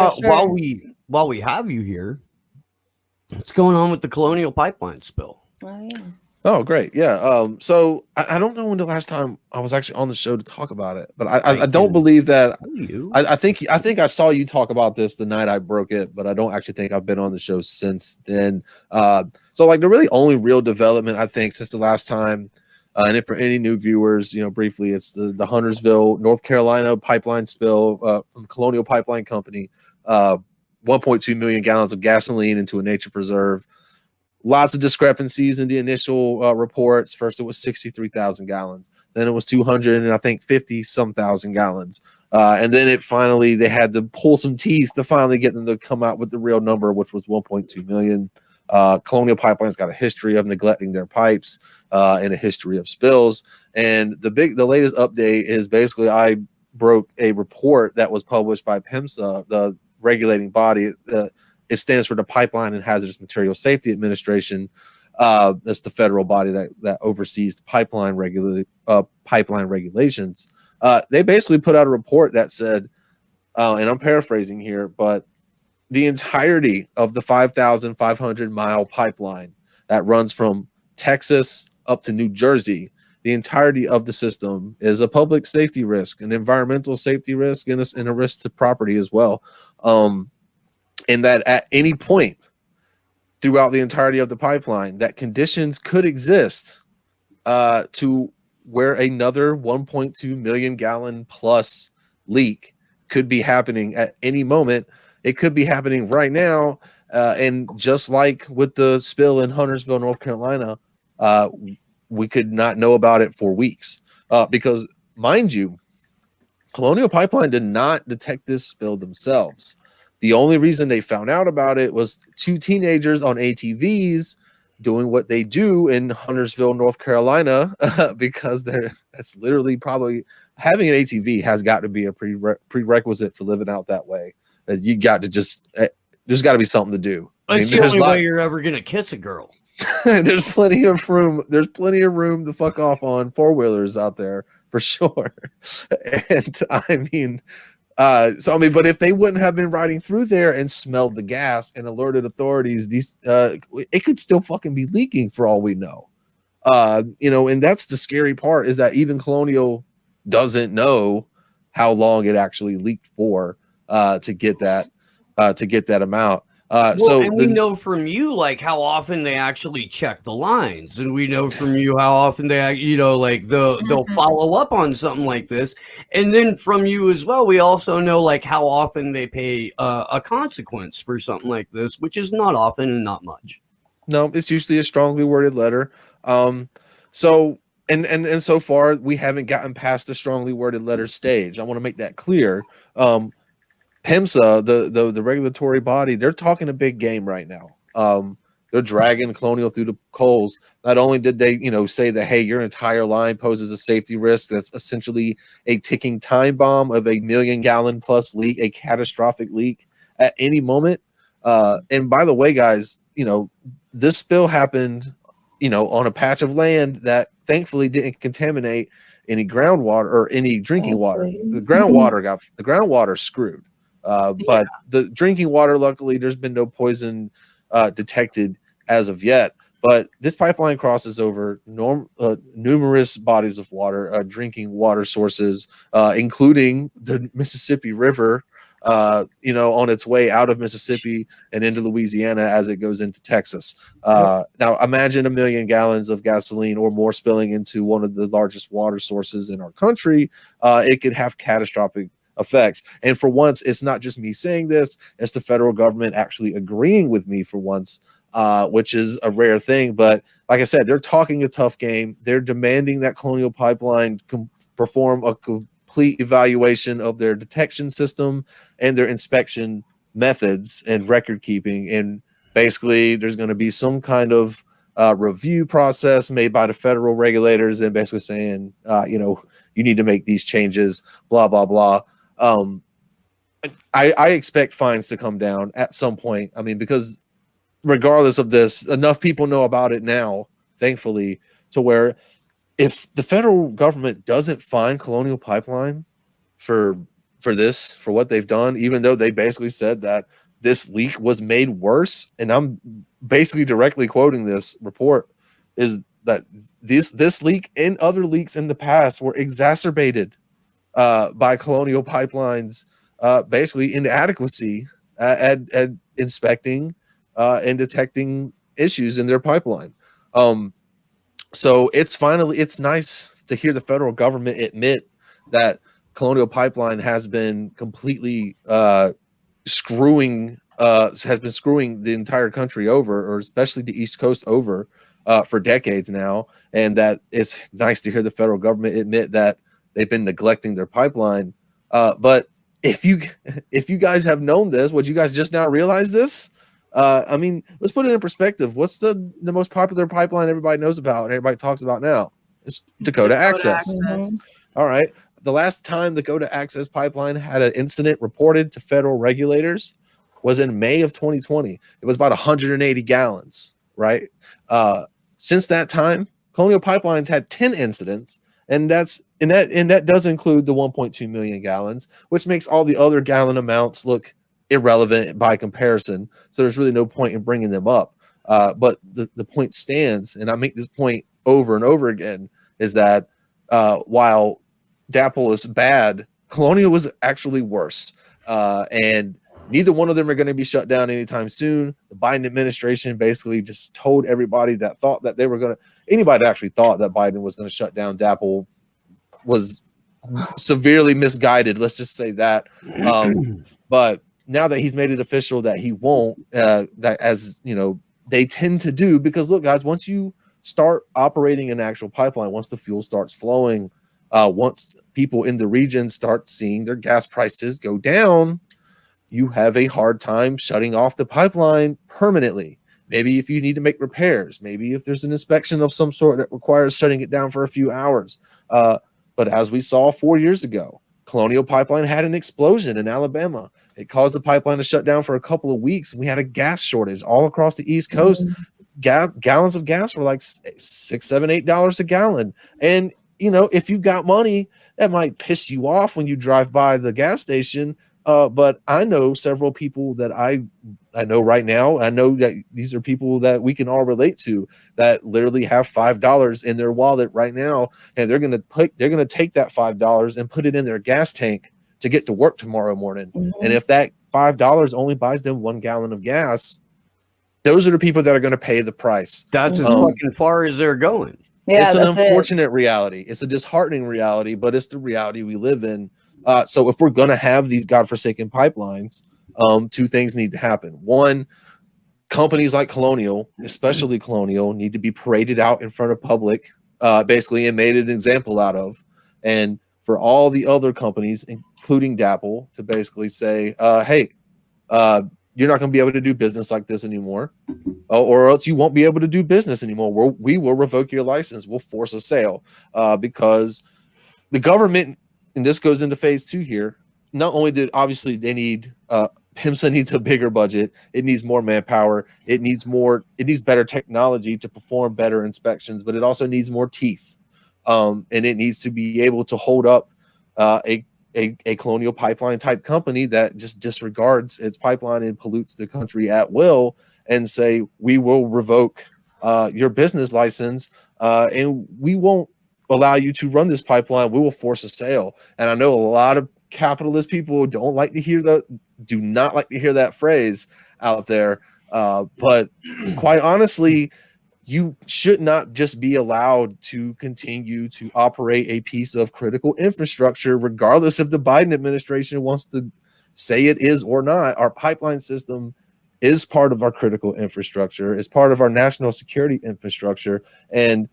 For While sure. we have you here, what's going on with the Colonial pipeline spill? Oh yeah. Oh, great. Yeah. So I don't know when the last time I was actually on the show to talk about it, but I don't can believe that. tell you. I think I saw you talk about this the night I broke it, but I don't actually think I've been on the show since then. So like the really only real development I think since the last time, and if for any new viewers, briefly, it's the Huntersville, North Carolina pipeline spill from the Colonial Pipeline Company. 1.2 million gallons of gasoline into a nature preserve. Lots of discrepancies in the initial reports. First, it was 63,000 gallons. Then it was 200 and I think 50 some thousand gallons. And then they had to pull some teeth to finally get them to come out with the real number, which was 1.2 million. Colonial Pipeline's got a history of neglecting their pipes and a history of spills. And the latest update is basically I broke a report that was published by PEMSA, the regulating body. It stands for the Pipeline and Hazardous Materials Safety Administration. That's the federal body that oversees the pipeline regulations. They basically put out a report that said, and I'm paraphrasing here, but the entirety of the 5,500-mile pipeline that runs from Texas up to New Jersey, the entirety of the system is a public safety risk, an environmental safety risk, and a risk to property as well. And that at any point throughout the entirety of the pipeline, that conditions could exist to where another 1.2 million gallon plus leak could be happening at any moment. It could be happening right now. And just like with the spill in Huntersville, North Carolina, we could not know about it for weeks because, mind you, Colonial Pipeline did not detect this spill themselves. The only reason they found out about it was two teenagers on ATVs doing what they do in Huntersville, North Carolina, because that's literally probably having an ATV has got to be a prerequisite for living out that way. You got to there's got to be something to do. It's the only way you're ever gonna kiss a girl. There's plenty of room. There's plenty of room to fuck off on four-wheelers out there for sure. And but if they wouldn't have been riding through there and smelled the gas and alerted authorities, it could still fucking be leaking for all we know. And that's the scary part, is that even Colonial doesn't know how long it actually leaked for to get that amount. We know from you like how often they actually check the lines, and we know from you how often they, they'll follow up on something like this, and then from you as well, we also know like how often they pay a consequence for something like this, which is not often and not much. No, it's usually a strongly worded letter. So far we haven't gotten past the strongly worded letter stage. I want to make that clear. PEMSA, the regulatory body, they're talking a big game right now. They're dragging Colonial through the coals. Not only did they, say that, hey, your entire line poses a safety risk that's essentially a ticking time bomb of 1 million gallon plus leak, a catastrophic leak at any moment. And by the way, guys, this spill happened, on a patch of land that thankfully didn't contaminate any groundwater or any drinking water. The groundwater screwed. But the drinking water, luckily, there's been no poison detected as of yet. But this pipeline crosses over numerous bodies of water, drinking water sources, including the Mississippi River, on its way out of Mississippi and into Louisiana as it goes into Texas. Now, imagine 1 million gallons of gasoline or more spilling into one of the largest water sources in our country. It could have catastrophic effects. And for once, it's not just me saying this, it's the federal government actually agreeing with me for once, which is a rare thing. But like I said, they're talking a tough game. They're demanding that Colonial Pipeline perform a complete evaluation of their detection system and their inspection methods and record keeping. And basically, there's going to be some kind of review process made by the federal regulators and basically saying, you need to make these changes, blah, blah, blah. I expect fines to come down at some point. I mean, because regardless of this, enough people know about it now, thankfully, to where if the federal government doesn't fine Colonial Pipeline for for what they've done, even though they basically said that this leak was made worse. And I'm basically directly quoting this report, is that this leak and other leaks in the past were exacerbated by Colonial Pipeline's basically inadequacy at inspecting and detecting issues in their pipeline. So it's nice to hear the federal government admit that Colonial Pipeline has been completely screwing the entire country over, or especially the East Coast over, for decades now. And that it's nice to hear the federal government admit that they've been neglecting their pipeline. But if you guys have known this, would you guys just now realize this? I mean, let's put it in perspective. What's the most popular pipeline everybody knows about and everybody talks about now? It's Dakota Access. Mm-hmm. All right. The last time the Dakota Access Pipeline had an incident reported to federal regulators was in May of 2020. It was about 180 gallons, right? Since that time, Colonial Pipelines had 10 incidents, and that does include the 1.2 million gallons, which makes all the other gallon amounts look irrelevant by comparison. So there's really no point in bringing them up. But the point stands, and I make this point over and over again, is that while DAPL is bad, Colonial was actually worse. And neither one of them are going to be shut down anytime soon. The Biden administration basically just told everybody that thought that they were going to, anybody that actually thought that Biden was going to shut down DAPL was severely misguided. Let's just say that. But now that he's made it official that he won't, that, as you know, they tend to do, because look, guys, once you start operating an actual pipeline, once the fuel starts flowing, once people in the region start seeing their gas prices go down, you have a hard time shutting off the pipeline permanently. Maybe if you need to make repairs, maybe if there's an inspection of some sort that requires shutting it down for a few hours. But as we saw 4 years ago, Colonial Pipeline had an explosion in Alabama. It caused the pipeline to shut down for a couple of weeks. We had a gas shortage all across the East Coast. Gallons of gas were like $6, $7, $8 a gallon. And, you know, if you've got money, that might piss you off when you drive by the gas station. But I know several people that I know right now. I know that these are people that we can all relate to, that literally have $5 in their wallet right now, and they're gonna take that $5 and put it in their gas tank to get to work tomorrow morning. And if that $5 only buys them 1 gallon of gas, those are the people that are going to pay the price. That's as fucking far as they're going. Yeah, it's an unfortunate reality. It's a disheartening reality, but it's the reality we live in. So if we're going to have these godforsaken pipelines, two things need to happen. One, companies like Colonial, especially Colonial, need to be paraded out in front of public, basically, and made an example out of. And for all the other companies, including DAPL, to basically say, hey, you're not going to be able to do business like this anymore, or else you won't be able to do business anymore. We will revoke your license. We'll force a sale, because the government, and this goes into phase 2 here, not only did obviously they need PIMSA needs a bigger budget, it needs more manpower, it needs better technology to perform better inspections, but it also needs more teeth, and it needs to be able to hold up a Colonial Pipeline type company that just disregards its pipeline and pollutes the country at will, and say, we will revoke your business license, and we won't allow you to run this pipeline. We will force a sale. And I know a lot of capitalist people do not like to hear that phrase out there. But quite honestly, you should not just be allowed to continue to operate a piece of critical infrastructure, regardless if the Biden administration wants to say it is or not. Our pipeline system is part of our critical infrastructure, is part of our national security infrastructure. And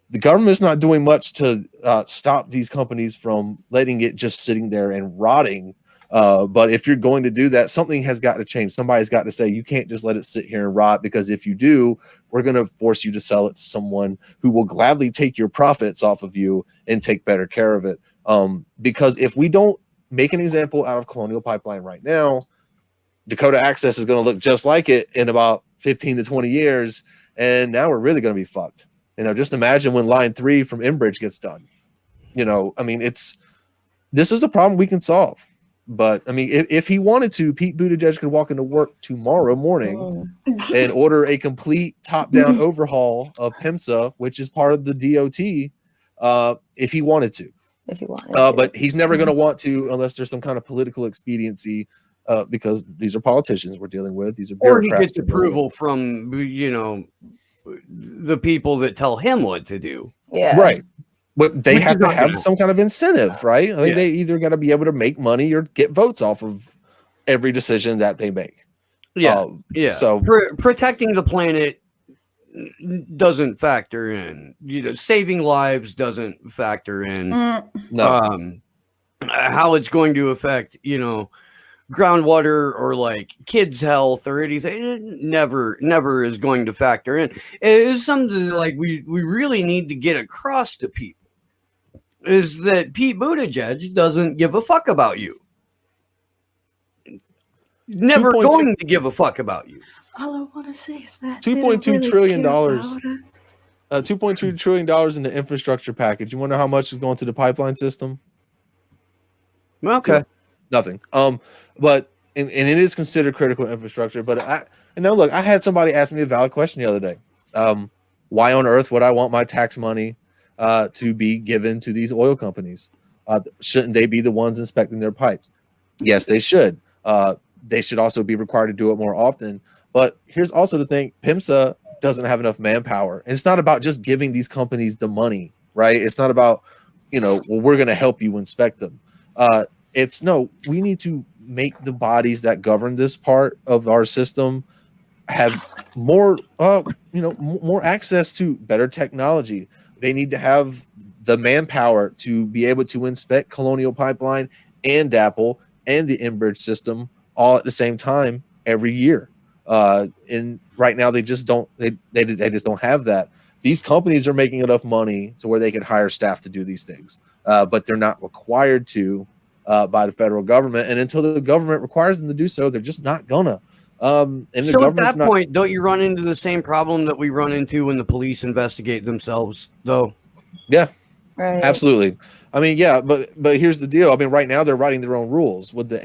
the government's not doing much to stop these companies from letting it just sitting there and rotting. But if you're going to do that, something has got to change. Somebody's got to say, you can't just let it sit here and rot, because if you do, we're going to force you to sell it to someone who will gladly take your profits off of you and take better care of it. Because if we don't make an example out of Colonial Pipeline right now, Dakota Access is going to look just like it in about 15 to 20 years. And now we're really going to be fucked. You know, just imagine when line 3 from Enbridge gets done. You know, I mean, this is a problem we can solve. But I mean, if he wanted to, Pete Buttigieg could walk into work tomorrow morning and order a complete top-down overhaul of PIMSA, which is part of the DOT, if he wanted to. If you wanted to. But he's never going to want to unless there's some kind of political expediency, because these are politicians we're dealing with. These are bureaucrats. Or he gets approval from, the people that tell him what to do. Yeah. Right. But they have to have some kind of incentive, right? I think they either got to be able to make money or get votes off of every decision that they make. Yeah. So protecting the planet doesn't factor in. Saving lives doesn't factor in. No. How it's going to affect, groundwater or like kids' health or anything, it never is going to factor in. It is something like we really need to get across to people. Is that Pete Buttigieg doesn't give a fuck about you. Never going to give a fuck about you. All I want to say is that $2.2 trillion. $2.2 trillion in the infrastructure package. You wonder how much is going to the pipeline system? Okay. Nothing. But and it is considered critical infrastructure. But I had somebody ask me a valid question the other day. Why on earth would I want my tax money to be given to these oil companies? Shouldn't they be the ones inspecting their pipes? Yes, they should. They should also be required to do it more often. But here's also the thing: PIMSA doesn't have enough manpower, and it's not about just giving these companies the money, right? It's not about, we're going to help you inspect them. We need to make the bodies that govern this part of our system have more, more access to better technology. They need to have the manpower to be able to inspect Colonial Pipeline and DAPL and the Enbridge system all at the same time every year. And right now they just don't. They just don't have that. These companies are making enough money to where they can hire staff to do these things, but they're not required to by the federal government. And until the government requires them to do so, they're just not gonna. And so at that point, don't you run into the same problem that we run into when the police investigate themselves, though? Yeah, right. Absolutely. I mean, yeah, but here's the deal. I mean, right now they're writing their own rules with the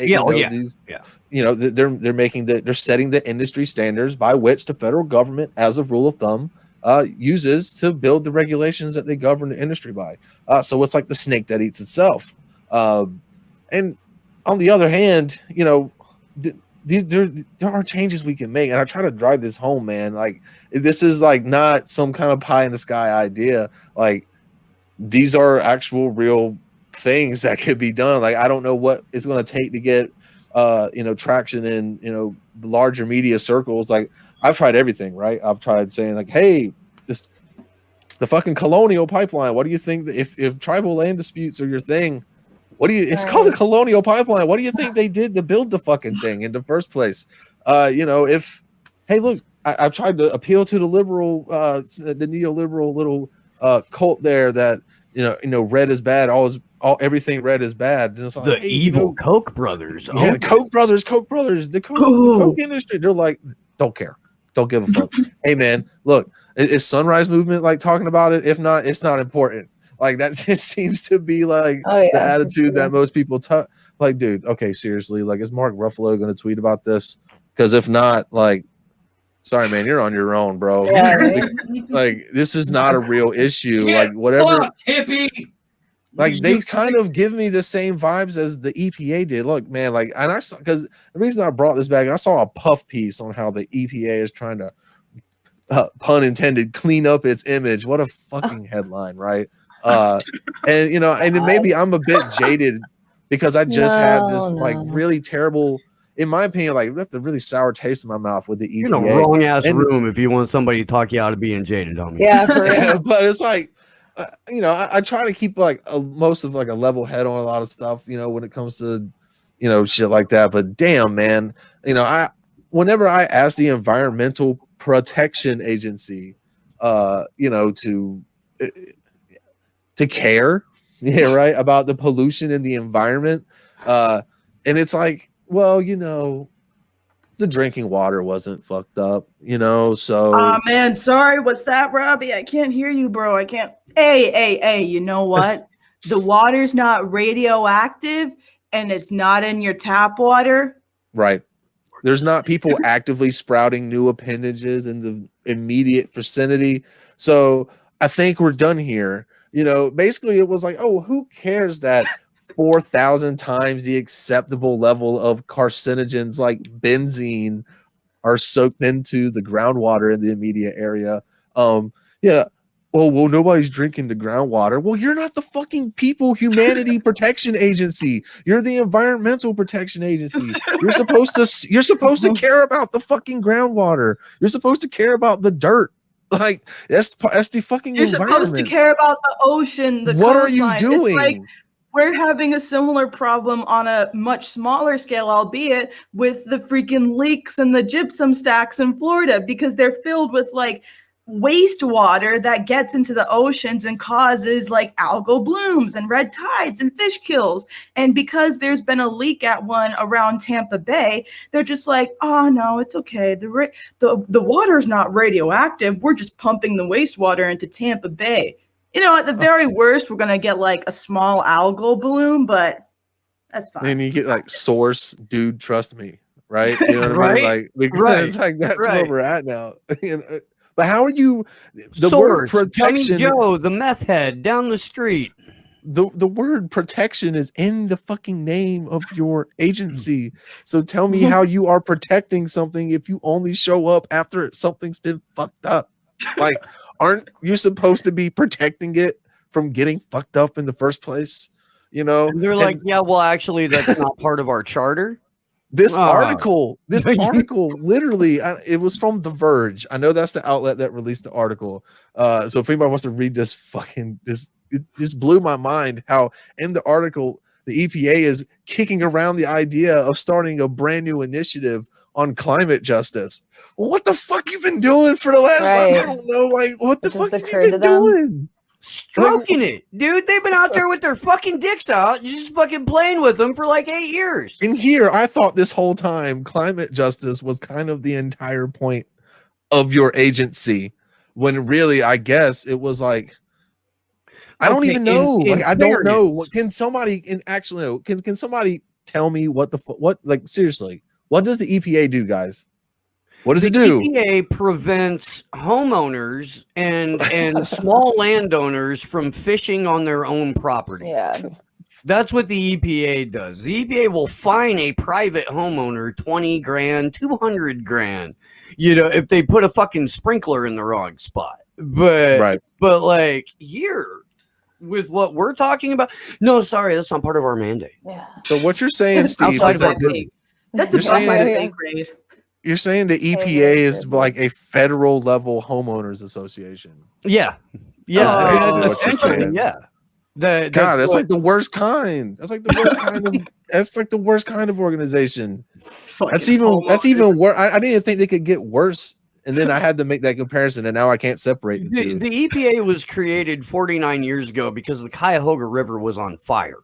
they're setting the industry standards by which the federal government, as a rule of thumb, uses to build the regulations that they govern the industry by. So it's like the snake that eats itself. And on the other hand, there are changes we can make, and I try to drive this home, man. Like, this is like not some kind of pie in the sky idea. Like, these are actual real things that could be done. Like, I don't know what it's going to take to get traction in larger media circles. Like, I've tried everything, right? I've tried saying like, hey, the fucking Colonial Pipeline, what do you think that if tribal land disputes are your thing, it's called the Colonial Pipeline. What do you think they did to build the fucking thing in the first place? Hey, look, I've tried to appeal to the liberal, the neoliberal little cult there that, red is bad. Everything red is bad. And it's like, the evil Koch brothers. Yeah, the Koch brothers, the Koch industry. They're like, don't care. Don't give a fuck. Hey, man, look, is Sunrise Movement like talking about it? If not, it's not important. Like, that just seems to be like the attitude that most people like, dude, okay, seriously, like, is Mark Ruffalo going to tweet about this? Because if not, like, sorry, man, you're on your own, bro. Yeah. Like, this is not a real issue. Like, whatever. Hippie. Like, they kind of give me the same vibes as the EPA did. Look, man, like, and I saw, because the reason I brought this back, I saw a puff piece on how the EPA is trying to, pun intended, clean up its image. What a fucking headline, right? And maybe I'm a bit jaded because I just had this like really terrible, in my opinion, like left a really sour taste in my mouth with the EPA. You're in a wrong ass room if you want somebody to talk you out of being jaded on me. Yeah, for real. But it's like, I try to keep like most of like a level head on a lot of stuff, when it comes to, shit like that. But damn, man, whenever I ask the Environmental Protection Agency, to care, right, about the pollution in the environment, and it's like, well, the drinking water wasn't fucked up, so. Oh man, sorry, what's that, Robbie? I can't hear you, bro. I can't. Hey, you know what? the water's not radioactive and it's not in your tap water. Right. There's not people actively sprouting new appendages in the immediate vicinity. So I think we're done here. You know, basically it was like, oh, who cares that 4,000 times the acceptable level of carcinogens like benzene are soaked into the groundwater in the immediate area. Yeah. Well, nobody's drinking the groundwater. Well, you're not the fucking People Humanity Protection Agency. You're the Environmental Protection Agency. You're supposed to care about the fucking groundwater. You're supposed to care about the dirt. Like that's the fucking You're environment. supposed to care about the ocean, the What are you coastline. doing? It's like we're having a similar problem on a much smaller scale, albeit with the freaking leaks and the gypsum stacks in Florida, because they're filled with like wastewater that gets into the oceans and causes like algal blooms and red tides and fish kills. And because there's been a leak at one around Tampa Bay, they're just like, oh no, it's okay. The water's not radioactive. We're just pumping the wastewater into Tampa Bay. You know, at the very worst, we're gonna get like a small algal bloom, but that's fine. And you get like source, dude, trust me, right? You know what I mean? Like because like that's where we're at now. But how are you? The Source, word protection, Joe, the meth head down the street. The word protection is in the fucking name of your agency. So tell me how you are protecting something if you only show up after something's been fucked up. Like, aren't you supposed to be protecting it from getting fucked up in the first place? You know, and they're like, yeah, well, actually, that's not part of our charter. This article, literally, it was from The Verge. I know that's the outlet that released the article. So if anybody wants to read this, it just blew my mind how in the article the EPA is kicking around the idea of starting a brand new initiative on climate justice. Well, what the fuck you been doing for the last? I don't know. Like, what the fuck have you been doing? Stroking it, dude. They've been out there with their fucking dicks out, just fucking playing with them for like 8 years. In here, I thought this whole time climate justice was kind of the entire point of your agency, when really, I guess it was like, I don't even know. Like, I don't know. Can somebody Can somebody tell me what? Like, seriously, what does the EPA do, guys? What does it do? The EPA prevents homeowners and small landowners from fishing on their own property. Yeah. That's what the EPA does. The EPA will fine a private homeowner 20 grand, 200 grand, you know, if they put a fucking sprinkler in the wrong spot. But like here with what we're talking about, no, sorry, that's not part of our mandate. Yeah. So what you're saying, Steve, outside of our that's a pay grade. You're saying the EPA is like a federal level homeowners association. Yeah. Essentially, yeah. That's like the worst kind. That's like the worst kind of. That's like the worst kind of organization. That's even worse. I didn't even think they could get worse, and then I had to make that comparison, and now I can't separate the two. The EPA was created 49 years ago because the Cuyahoga River was on fire.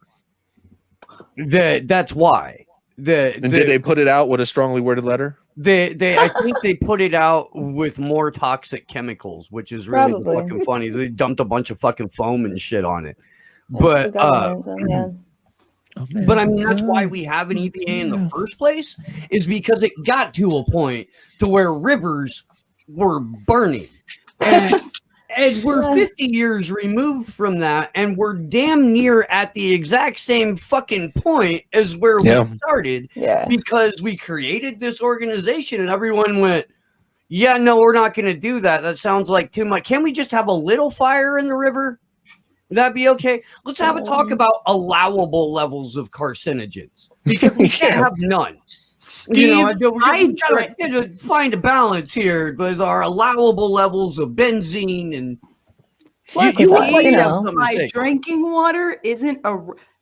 That's why. Did they put it out with a strongly worded letter? I think they put it out with more toxic chemicals, which is really fucking funny. They dumped a bunch of fucking foam and shit on it. But I mean, that's why we have an EPA in the first place, is because it got to a point to where rivers were burning. And we're 50 years removed from that, and we're damn near at the exact same fucking point as where we started, because we created this organization and everyone went, yeah, no, we're not going to do that. That sounds like too much. Can we just have a little fire in the river? Would that be okay? Let's have a talk about allowable levels of carcinogens, because we can't have none. Steve, we gotta find a balance here with our allowable levels of benzene and. My drinking water isn't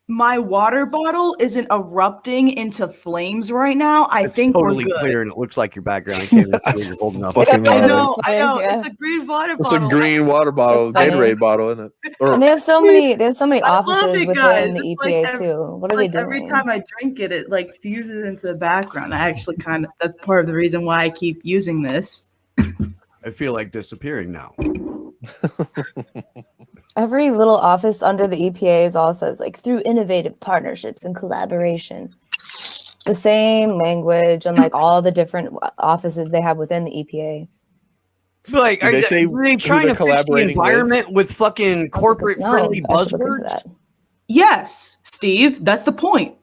my water bottle isn't erupting into flames right now. I think totally we're good. Clear, and it looks like your background. I can't see you're holding up. I know. Yeah. It's a green water bottle. It's a green water bottle, Gatorade bottle, isn't it? And they have so many offices within the EPA like too. What are they doing? Every time I drink it, it like fuses into the background. I actually that's part of the reason why I keep using this. I feel like disappearing now. Every little office under the EPA all says like through innovative partnerships and collaboration. The same language and like all the different offices they have within the EPA. Like, are they trying to fix the environment with fucking corporate friendly buzzwords? Yes, Steve, that's the point.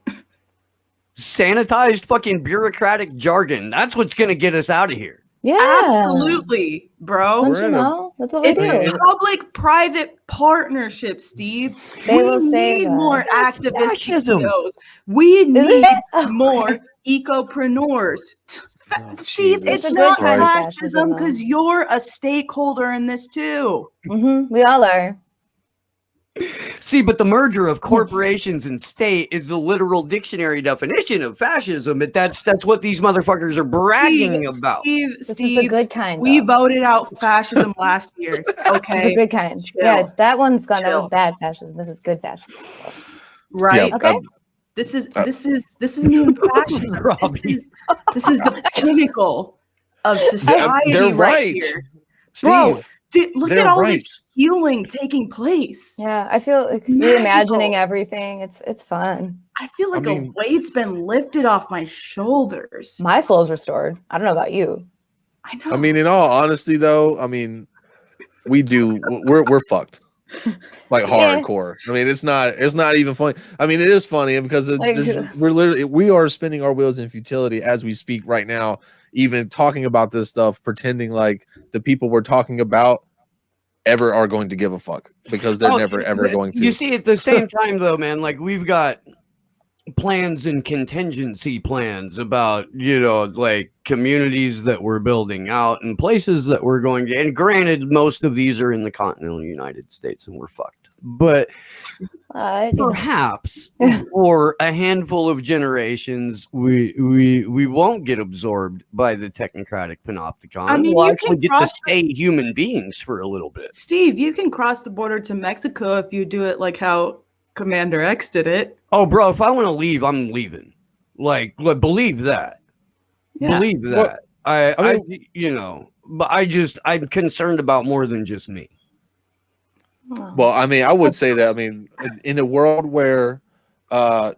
Sanitized fucking bureaucratic jargon. That's what's going to get us out of here. Yeah, absolutely, bro. Don't you know? That's what we do. It's public-private partnership, Steve. They will need more activist fascism. CEOs. We need more ecopreneurs. Steve, it's not fascism because you're a stakeholder in this too. We all are. See, but the merger of corporations and state is the literal dictionary definition of fascism. But that's what these motherfuckers are bragging about. Steve, this is the good kind. We voted out fascism last year. Okay, the good kind. Chill. Yeah, that one's gone. That was bad fascism. This is good fascism. Right. Yeah, okay. This isn't even fascism. This is the pinnacle of society. They're right here. Steve. Bro, look at all this healing taking place. Yeah, I feel like reimagining everything. It's fun. I feel like a weight's been lifted off my shoulders. My soul's restored. I don't know about you. I know. I mean, in all honesty, though, I mean, we're fucked. Like hardcore. I mean, it's not even funny. I mean, it is funny because we are spinning our wheels in futility as we speak right now, even talking about this stuff, pretending like the people we're talking about ever are going to give a fuck, because they're never ever going to. You see, at the same time though, man, like we've got plans and contingency plans about, like communities that we're building out and places that we're going to, and granted, most of these are in the continental United States and we're fucked, but perhaps for a handful of generations, we won't get absorbed by the technocratic panopticon. I mean, we'll actually get to stay human beings for a little bit. Steve, you can cross the border to Mexico if you do it like how Commander X did it. Oh, bro, if I want to leave, I'm leaving. Like believe that. Yeah. Believe that. Well, but I'm concerned about more than just me. Well, I mean, I would say that, I mean, in a world where I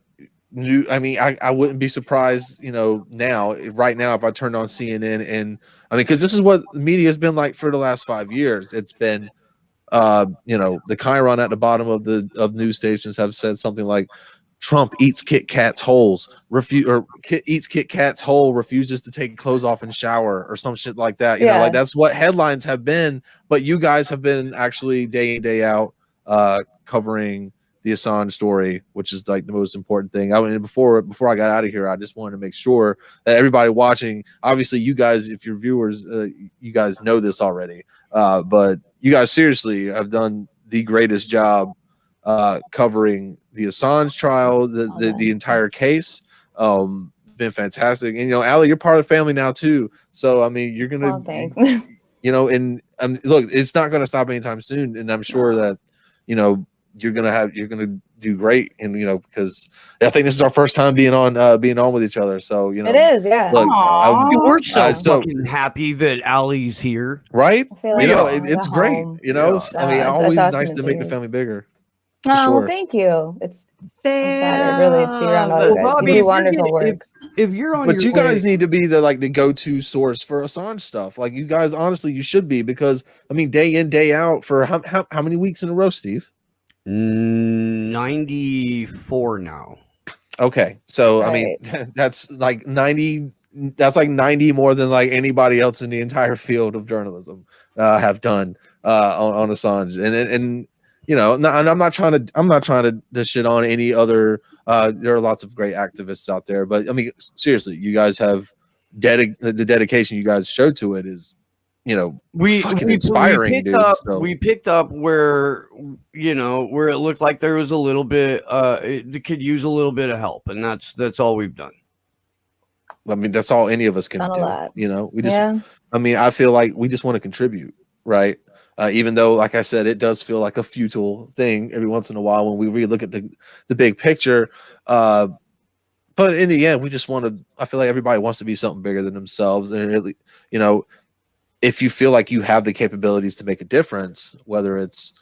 wouldn't be surprised, right now, if I turned on CNN and because this is what the media has been like for the last 5 years. It's been the chyron at the bottom of news stations have said something like Trump eats Kit Kat's holes, eats Kit Kat's hole, refuses to take clothes off and shower, or some shit like that. You know, like that's what headlines have been. But you guys have been actually day in, day out covering the Assange story, which is like the most important thing. Before I got out of here, I just wanted to make sure that everybody watching, obviously you guys, if you're viewers, you guys know this already, but you guys seriously have done the greatest job covering the Assange trial, the entire case. Been fantastic. And Allie, you're part of the family now too. So I mean, you're gonna and look, it's not gonna stop anytime soon. And I'm sure that you're gonna do great. And because I think this is our first time being on with each other. So it is, yeah. Look, we're so fucking happy that Allie's here, right? Like it's great. I mean, always nice to make the family bigger. Oh, thank you. It's flattered, really, to be around all you guys. Robbie, you do wonderful work. If you're on, but you guys need to be the go-to source for Assange stuff. Like you guys, honestly, you should be, because I mean, day in, day out for how many weeks in a row, Steve? 94 now. Okay, so right. I mean, that's like 90. That's like 90 more than like anybody else in the entire field of journalism have done on Assange, and and I'm not trying to shit on any other. There are lots of great activists out there, but I mean, seriously, you guys have the dedication you guys showed to it is, fucking inspiring, dude. We picked up where where it looked like there was a little bit. It could use a little bit of help, and that's all we've done. I mean, that's all any of us can do. We just. Yeah. I mean, I feel like we just want to contribute, right? Even though, like I said, it does feel like a futile thing every once in a while when we really look at the big picture. But in the end, we just want to. I feel like everybody wants to be something bigger than themselves, and really, if you feel like you have the capabilities to make a difference, whether it's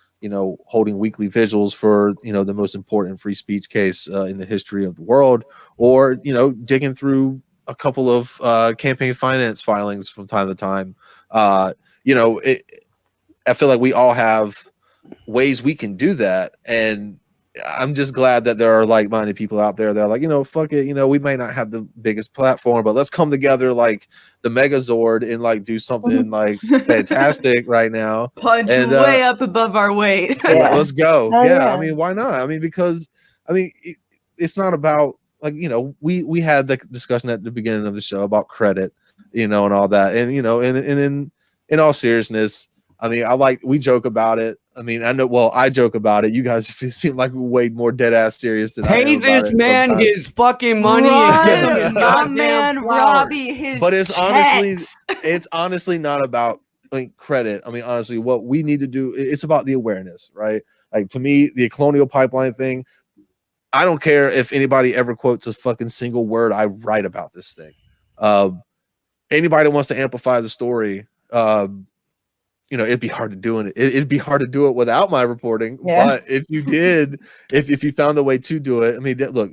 holding weekly vigils for, the most important free speech case in the history of the world, or, digging through a couple of campaign finance filings from time to time. I feel like we all have ways we can do that. And I'm just glad that there are like-minded people out there that are like, fuck it, we might not have the biggest platform, but let's come together like the Megazord and like do something like fantastic right now. Punch way up above our weight. Let's go. Oh, yeah. yeah. I mean, why not? I mean, because it's not about like, we had the discussion at the beginning of the show about credit, and all that. And, and in all seriousness, I mean, we joke about it. I mean, I joke about it. You guys seem like way more dead ass serious than I am Pay about this it man sometimes. his fucking money and give him his my goddamn man flowers. Robbie, his But it's checks. honestly not about credit. I mean, honestly, what we need to do, it's about the awareness, right? Like, to me, the Colonial pipeline thing, I don't care if anybody ever quotes a fucking single word I write about this thing. Anybody that wants to amplify the story, it'd be hard to do it. It'd be hard to do it without my reporting. Yeah. But if you did, if you found a way to do it, I mean, look,